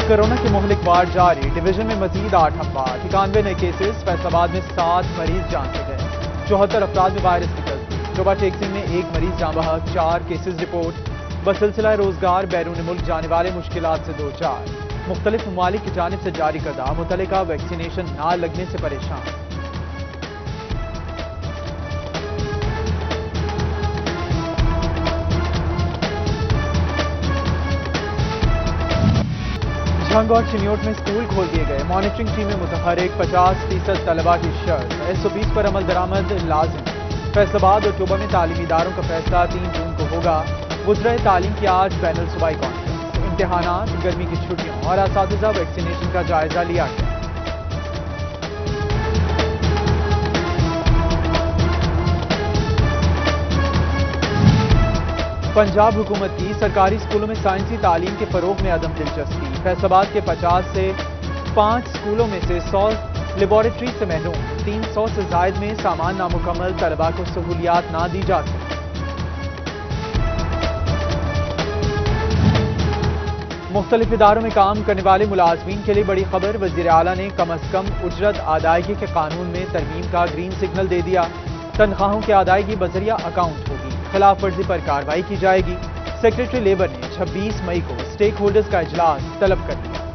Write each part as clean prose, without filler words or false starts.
Corona کے مہلک وار جاری، ڈویژن میں مزید 8 اموات، 91 نئے کیسز، فیصل آباد میں 7 مریض جان سے گئے، 74 افراد میں وائرس کی تصدیق، ٹوبہ ٹیکسنگ میں 1 مریض جاں بحق، 4 کیسز رپورٹ، بسلسلہ روزگار بیرون ملک جانے والے مشکلات سے دوچار، مختلف ممالک کی جانب سے جاری کردہ متعلقہ ویکسینیشن نہ لگنے سے پریشان۔ جھنگ اور چنیوٹ میں اسکول کھول دیے گئے، مانیٹرنگ ٹیم میں متحرک، 50% طلباء کی شرط، SOPs پر عمل درآمد لازم۔ فیصل آباد اور ٹوبہ میں تعلیمی اداروں کا فیصلہ 3 جون کو ہوگا۔ وزرائے تعلیم کی آج بین الصوبائی کانفرنس، امتحانات، گرمی کی چھٹیوں اور اساتذہ ویکسینیشن کا جائزہ لیا گیا۔ پنجاب حکومت کی سرکاری اسکولوں میں سائنسی تعلیم کے فروغ میں عدم دلچسپی، فیصل آباد کے 50 سے 5 اسکولوں میں سے 100 لیبارٹری سے محروم، 300 سے زائد میں سامان نامکمل، طلباء کو سہولیات نہ دی جا سکتی۔ مختلف اداروں میں کام کرنے والے ملازمین کے لیے بڑی خبر، وزیر اعلیٰ نے کم از کم اجرت ادائیگی کے قانون میں ترمیم کا گرین سگنل دے دیا، تنخواہوں کی ادائیگی بذریعہ اکاؤنٹ ہوگی، خلاف ورزی پر کارروائی کی جائے گی۔ سیکریٹری لیبر نے 26 مئی کو اسٹیک ہولڈرز کا اجلاس طلب کر لیا۔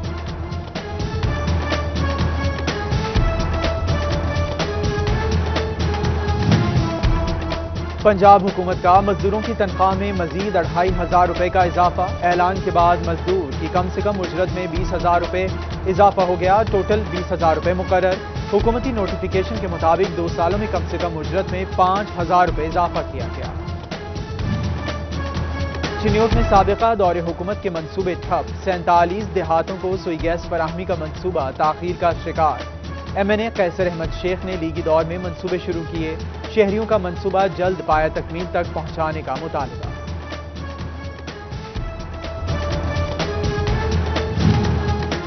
پنجاب حکومت کا مزدوروں کی تنخواہ میں مزید 2500 روپے کا اضافہ، اعلان کے بعد مزدور کی کم سے کم اجرت میں 20,000 روپے اضافہ ہو گیا، ٹوٹل 20,000 روپے مقرر۔ حکومتی نوٹیفیکیشن کے مطابق 2 سالوں میں کم سے کم اجرت میں 5,000 روپے اضافہ کیا گیا۔ چنیوٹ میں سابقہ دور حکومت کے منصوبے ٹھپ، 47 دیہاتوں کو سوئی گیس فراہمی کا منصوبہ تاخیر کا شکار۔ MNA قیصر احمد شیخ نے لیگی دور میں منصوبے شروع کیے، شہریوں کا منصوبہ جلد پایہ تکمیل تک پہنچانے کا مطالبہ۔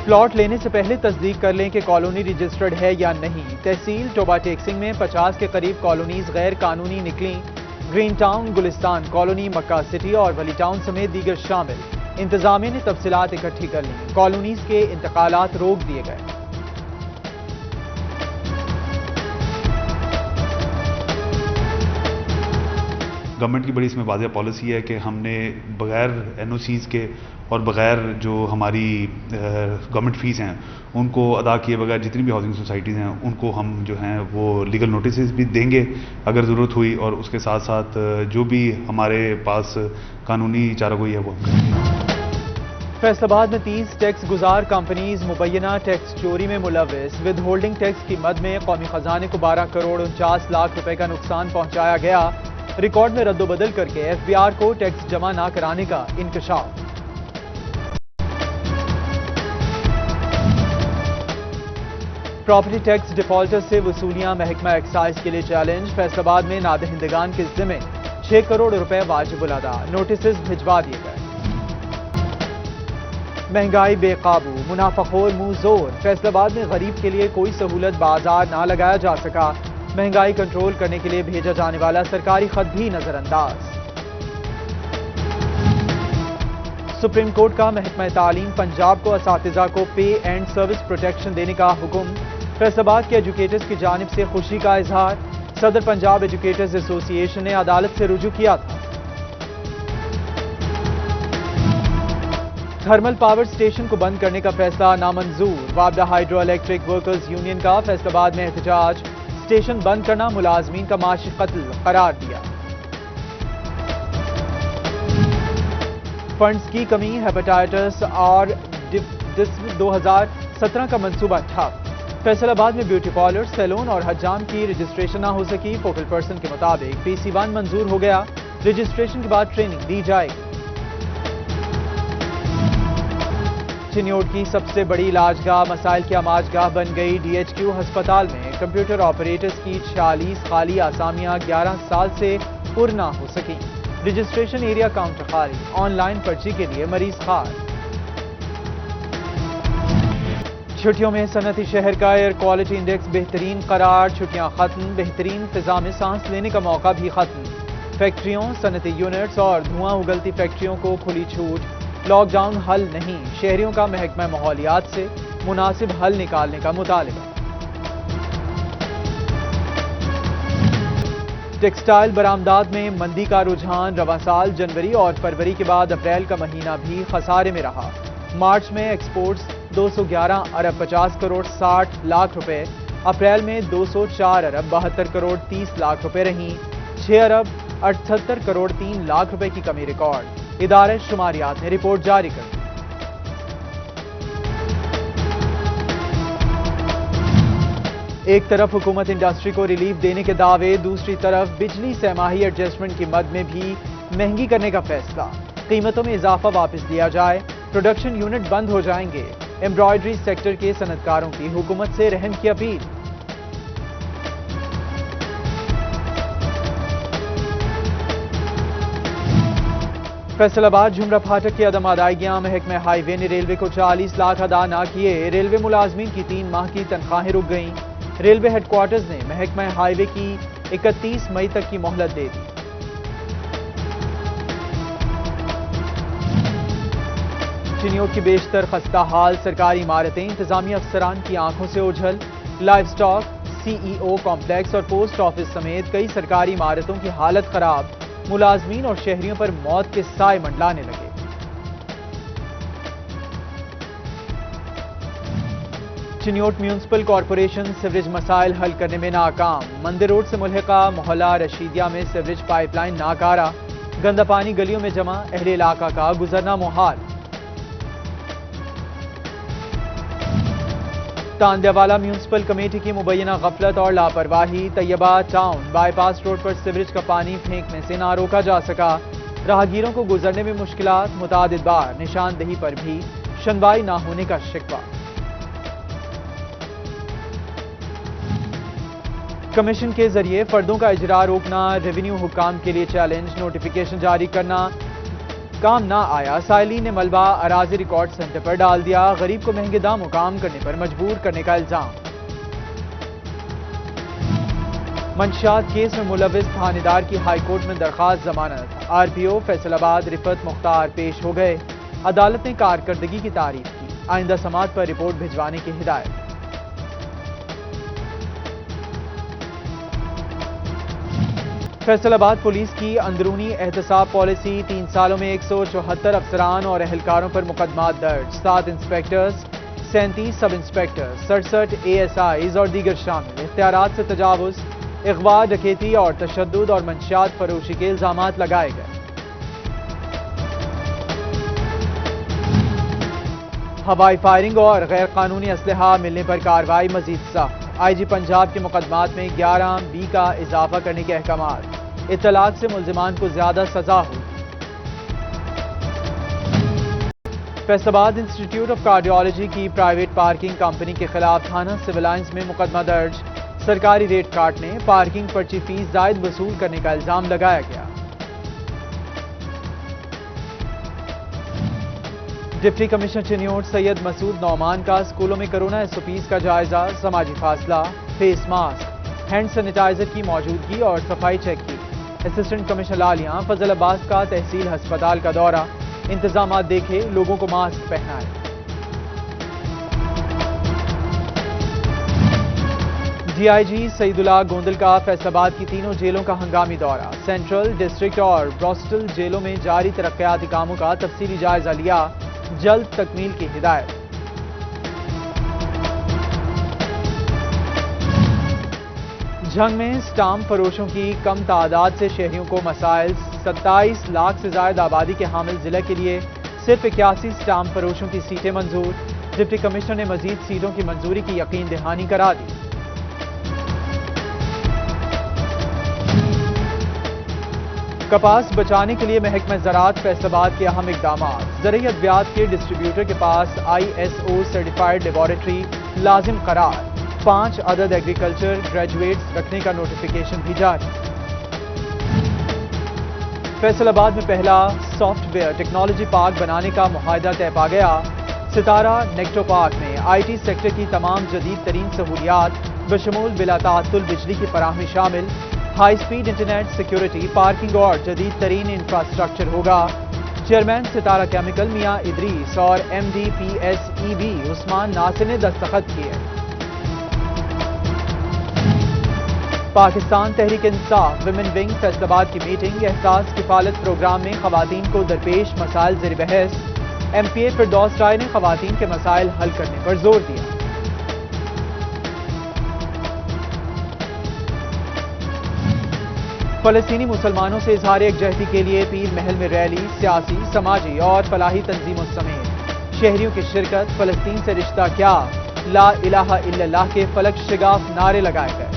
پلاٹ لینے سے پہلے تصدیق کر لیں کہ کالونی رجسٹرڈ ہے یا نہیں، تحصیل ٹوبہ ٹیکسنگ میں 50 کے قریب کالونیز غیر قانونی نکلیں، گرین ٹاؤن، گلستان کالونی، مکہ سٹی اور ولی ٹاؤن سمیت دیگر شامل۔ انتظامیہ نے تفصیلات اکٹھی کر لیں، کالونیز کے انتقالات روک دیے گئے۔ گورنمنٹ کی بڑی اس میں واضح پالیسی ہے کہ ہم نے بغیر NOCs کے اور بغیر جو ہماری گورنمنٹ فیس ہیں ان کو ادا کیے بغیر جتنی بھی ہاؤسنگ سوسائٹیز ہیں ان کو ہم جو ہیں وہ لیگل نوٹسز بھی دیں گے اگر ضرورت ہوئی، اور اس کے ساتھ ساتھ جو بھی ہمارے پاس قانونی چارہ گوئی ہے وہ ہم کریں گے۔ فیصل آباد میں 30 ٹیکس گزار کمپنیز مبینہ ٹیکس چوری میں ملوث، ود ہولڈنگ ٹیکس کی مد میں قومی خزانے کو 12 کروڑ 49 لاکھ روپے کا نقصان پہنچایا گیا، ریکارڈ میں رد و بدل کر کے FBR کو ٹیکس جمع نہ کرانے کا انکشاف۔ پراپرٹی ٹیکس ڈیفالٹر سے وصولیاں محکمہ ایکسائز کے لیے چیلنج، فیصل آباد میں نادہندگان کے ذمے 6 کروڑ روپے واجب الادا، نوٹسز بھجوا دیے گئے۔ مہنگائی بے قابو، منافع خور منہ زور، فیصل آباد میں غریب کے لیے کوئی سہولت بازار نہ لگایا جا سکا، مہنگائی کنٹرول کرنے کے لیے بھیجا جانے والا سرکاری خط بھی نظر انداز۔ سپریم کورٹ کا محکمہ تعلیم پنجاب کو اساتذہ کو پے اینڈ سروس پروٹیکشن دینے کا حکم، فیصل آباد کے ایجوکیٹرز کی جانب سے خوشی کا اظہار، صدر پنجاب ایجوکیٹرز ایسوسی ایشن نے عدالت سے رجوع کیا تھا۔ تھرمل پاور اسٹیشن کو بند کرنے کا فیصلہ نامنظور، وابڈا ہائیڈرو الیکٹرک ورکرز یونین کا فیصل آباد میں احتجاج، اسٹیشن بند کرنا ملازمین کا معاشی قتل قرار دیا۔ فنڈز کی کمی، ہیپاٹائٹس اور ڈسم 2017 کا منصوبہ ٹھپ، فیصل آباد میں بیوٹی پارلر، سیلون اور حجام کی رجسٹریشن نہ ہو سکی، فوکل پرسن کے مطابق PC1 منظور ہو گیا، رجسٹریشن کے بعد ٹریننگ دی جائے گی۔ چنیوٹ کی سب سے بڑی علاج گاہ مسائل کی آماج گاہ بن گئی، DHQ ہسپتال میں کمپیوٹر آپریٹرز کی 46 خالی آسامیاں 11 سال سے پر نہ ہو سکیں، رجسٹریشن ایریا کاؤنٹر خالی، آن لائن پرچی کے لیے مریض خار۔ چھٹیوں میں صنعتی شہر کا ایئر کوالٹی انڈیکس بہترین قرار، چھٹیاں ختم، بہترین فضا میں سانس لینے کا موقع بھی ختم، فیکٹریوں، صنعتی یونٹس اور دھواں اگلتی فیکٹریوں کو کھلی چھوٹ، لاک ڈاؤن حل نہیں، شہریوں کا محکمہ ماحولیات سے مناسب حل نکالنے کا مطالبہ۔ ٹیکسٹائل برآمدات میں مندی کا رجحان، رواں سال جنوری اور فروری کے بعد اپریل کا مہینہ بھی خسارے میں رہا۔ مارچ میں ایکسپورٹس 211 ارب 50 کروڑ 60 لاکھ روپے، اپریل میں 204 ارب 72 کروڑ 30 لاکھ روپے رہیں، 6 ارب 78 کروڑ 3 لاکھ روپے کی کمی ریکارڈ، ادارہ شماریات نے رپورٹ جاری کر دی۔ ایک طرف حکومت انڈسٹری کو ریلیف دینے کے دعوے، دوسری طرف بجلی سہ ماہی ایڈجسٹمنٹ کی مد میں بھی مہنگی کرنے کا فیصلہ، قیمتوں میں اضافہ واپس لیا جائے، پروڈکشن یونٹ بند ہو جائیں گے، ایمبرائڈری سیکٹر کے صنعتکاروں کی حکومت سے رحم کی اپیل۔ فیصل آباد جھمرا پھاٹک کی عدم ادائیگیاں، محکمہ ہائی وے نے ریلوے کو 40 لاکھ ادا نہ کیے، ریلوے ملازمین کی 3 ماہ کی تنخواہیں رک گئیں، ریلوے ہیڈ کوارٹرز نے محکمہ ہائی وے کی 31 مئی تک کی مہلت دے دی۔ چنیوٹ کی بیشتر خستہ حال سرکاری عمارتیں، انتظامی افسران کی آنکھوں سے اوجھل، لائف سٹاک، سی ای او کمپلیکس اور پوسٹ آفس سمیت کئی سرکاری عمارتوں کی حالت خراب، ملازمین اور شہریوں پر موت کے سائے منڈلانے لگے۔ چنیوٹ میونسپل کارپوریشن سیوریج مسائل حل کرنے میں ناکام، مندر روڈ سے ملحقہ محلہ رشیدیہ میں سیوریج پائپ لائن ناکارہ، گندا پانی گلیوں میں جمع، اہل علاقہ کا گزرنا محال۔ تاندیا والا میونسپل کمیٹی کی مبینہ غفلت اور لاپرواہی، Tayyaba town bypass road پر سیوریج کا پانی پھینکنے سے نہ روکا جا سکا، راہگیروں کو گزرنے میں مشکلات، متعدد بار نشاندہی پر بھی سنوائی نہ ہونے کا شکوہ۔ کمیشن کے ذریعے فردوں کا اجرا روکنا، ریونیو حکام کے لیے چیلنج، نوٹیفیکیشن جاری کرنا کام نہ آیا، سائلین نے ملبہ اراضی ریکارڈ سینٹر پر ڈال دیا، غریب کو مہنگے داموں کام کرنے پر مجبور کرنے کا الزام۔ منشیات کیس میں ملوث تھانے دار کی ہائی کورٹ میں درخواست ضمانت، آر پی او فیصل آباد رفت مختار پیش ہو گئے، عدالت نے کارکردگی کی تعریف کی، آئندہ سماعت پر رپورٹ بھجوانے کی ہدایت۔ فیصل آباد پولیس کی اندرونی احتساب پالیسی، 3 سالوں میں 174 افسران اور اہلکاروں پر مقدمات درج، 7 inspectors, 37 sub inspectors, 67 A S Is اور دیگر شامل، اختیارات سے تجاوز، اغوا، ڈکیتی اور تشدد اور منشیات فروشی کے الزامات لگائے گئے۔ ہوائی فائرنگ اور غیر قانونی اسلحہ ملنے پر کارروائی مزید سخت، آئی جی پنجاب کے مقدمات میں 11 بی کا اضافہ کرنے کے احکامات، اطلاق سے ملزمان کو زیادہ سزا ہوگی۔ فیصل آباد انسٹی ٹیوٹ آف کارڈیالوجی کی پرائیویٹ پارکنگ کمپنی کے خلاف تھانہ سول لائنز میں مقدمہ درج، سرکاری ریٹ کاٹنے، پارکنگ پرچی فیس زائد وصول کرنے کا الزام لگایا گیا۔ ڈپٹی کمشنر چنیوٹ سید مسعود نعمان کا اسکولوں میں کرونا ایس او پیز کا جائزہ، سماجی فاصلہ، فیس ماسک، ہینڈ سینیٹائزر کی موجودگی اور صفائی چیک کی۔ اسسٹنٹ کمشنر لالیاں فضل عباس کا تحصیل ہسپتال کا دورہ، انتظامات دیکھے، لوگوں کو ماسک پہنائے۔ ڈی آئی جی سعید اللہ گوندل کا فیصل آباد کی تینوں جیلوں کا ہنگامی دورہ، سینٹرل، ڈسٹرکٹ اور براسٹل جیلوں میں جاری ترقیاتی کاموں کا تفصیلی جائزہ لیا، جلد تکمیل کی ہدایت۔ جھنگ میں اسٹامپ فروشوں کی کم تعداد سے شہریوں کو مسائل، 27 لاکھ سے زائد آبادی کے حامل ضلع کے لیے صرف 81 اسٹامپ فروشوں کی سیٹیں منظور، ڈپٹی کمشنر نے مزید سیٹوں کی منظوری کی یقین دہانی کرا دی۔ کپاس بچانے کے لیے محکمہ زراعت فیصل آباد کے اہم اقدامات، زرعی ادویات کے ڈسٹریبیوٹر کے پاس I S O certified laboratory لازم قرار، 5 عدد ایگریکلچر گریجویٹس رکھنے کا نوٹیفیکیشن بھی جاری۔ فیصل آباد میں پہلا سافٹ ویئر ٹیکنالوجی پارک بنانے کا معاہدہ طے پا گیا، ستارہ نیکٹو پارک میں آئی ٹی سیکٹر کی تمام جدید ترین سہولیات بشمول بلا تعطل بجلی کی فراہمی شامل، high speed internet, security, parking اور جدید ترین انفراسٹرکچر ہوگا۔ چیئرمین ستارہ کیمیکل میاں ادریس اور MD/PSEB عثمان ناصر نے دستخط کیے۔ پاکستان تحریک انصاف ویمن ونگ فیصل آباد کی میٹنگ احساس کفالت پروگرام میں خواتین کو درپیش مسائل زیر بحث۔ MPA فردوس رائے نے خواتین کے مسائل حل کرنے پر زور دیا۔ فلسطینی مسلمانوں سے اظہار یکجہتی کے لیے پیر محل میں ریلی، سیاسی، سماجی اور فلاحی تنظیموں سمیت شہریوں کی شرکت۔ فلسطین سے رشتہ کیا، لا الہ الا اللہ کے فلک شگاف نعرے لگائے گئے۔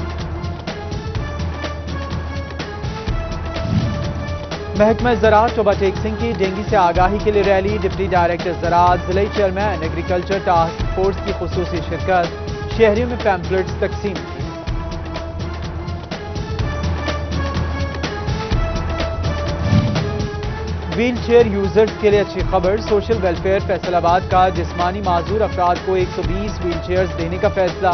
محکمہ زراعت چوبہ ٹیک سنگھ کی ڈینگی سے آگاہی کے لیے ریلی، ڈپٹی ڈائریکٹر زراعت، ضلعی چیئرمین ایگریکلچر ٹاسک فورس کی خصوصی شرکت، شہریوں میں پیمفلٹس تقسیم کی۔ ویل چیئر یوزرز کے لیے اچھی خبر، سوشل ویلفیئر فیصل آباد کا جسمانی معذور افراد کو 120 ویل چیئرز دینے کا فیصلہ۔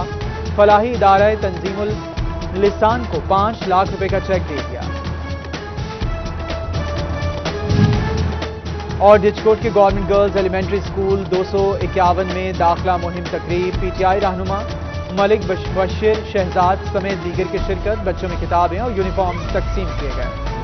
فلاحی ادارہ تنظیم اللسان کو 5 لاکھ روپے کا چیک دے دیا۔ اور ڈچکوٹ کے گورنمنٹ گرلز ایلیمنٹری اسکول 251 میں داخلہ مہم تقریب، PTI رہنما ملک بشیر شہزاد سمیت دیگر کی شرکت، بچوں میں کتابیں اور یونیفارم تقسیم کیے گئے۔